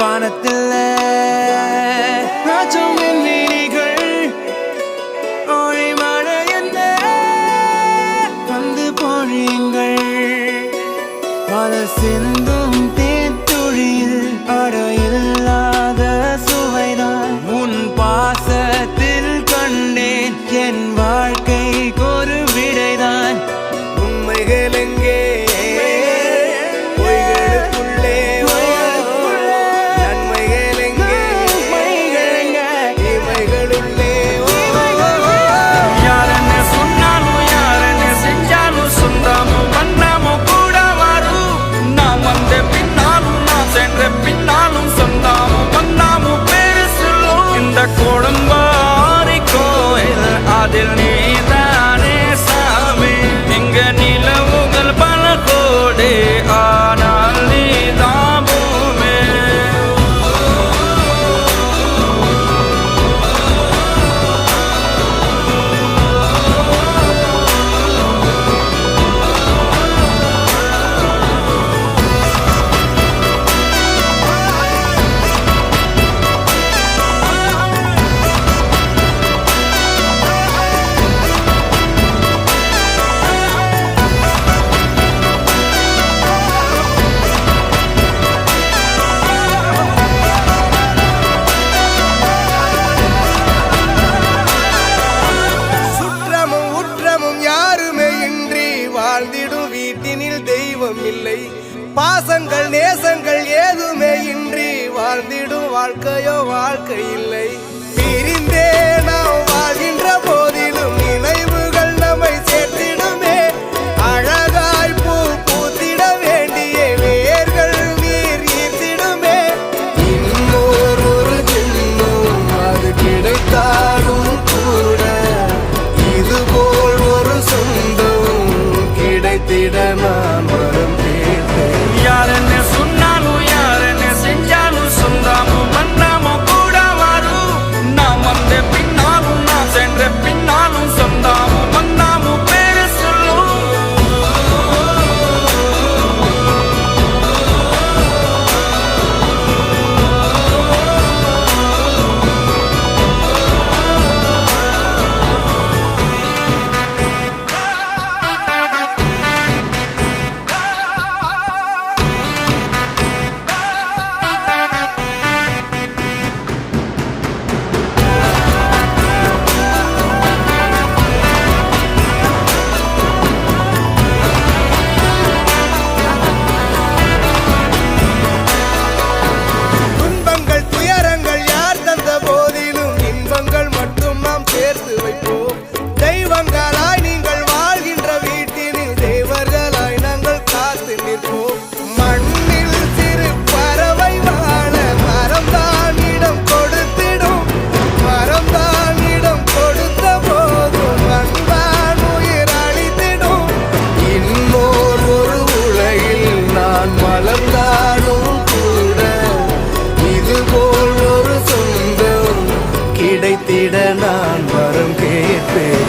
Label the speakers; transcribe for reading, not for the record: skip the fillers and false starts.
Speaker 1: வானத்தில் விழிகள் ஒளிமழை என்ன வந்து பொழியுங்கள் பல சிந்தும் தேத்துழியில் அடையில்லாத சுவைதான் உன் பாசத்தில் கண்டேன் என் வாழ்க்கைக்கு ஒரு விடைதான்
Speaker 2: உண்மைகள் எங்கே
Speaker 1: கோடம்பாரி கோயில் அதில் நீதானே சாமி இங்க நிலவுகள் பல கோடி ஆனால் நீதான் பூமி
Speaker 2: வீட்டினில் தெய்வம் இல்லை பாசங்கள் நேசங்கள் ஏதுமே இன்றி வாழ்ந்திடும் வாழ்க்கையோ வாழ்க்கை இல்லை பிரிந்தே நாம் வாழ்கின்ற போதிலும் நினைவுகள் நம்மை சேர்த்திடுமே அழகாய் பூ பூத்திட வேண்டிய வேர்கள் நீர் ஈர்த்திடுமே இன்னொரு ஜென்மம் அது கிடைத்தாலும் கூட இதுபோல் ஒரு சொந்தம் கிடைத்திட நான் வரம் கேட்டேன்
Speaker 1: யார் என்ன சொன்னாலும் யார் என்ன செஞ்சாலும் சொந்தாமும் வந்தாமும் கூட வரும் நாம் வந்த பின்னாலும் நாம் சென்ற பின்னாலும் சொந்தாமும் வந்தாமும் பேரு சொல்லும்
Speaker 2: கிடைத்திட நான் வரம் கேட்பேன்.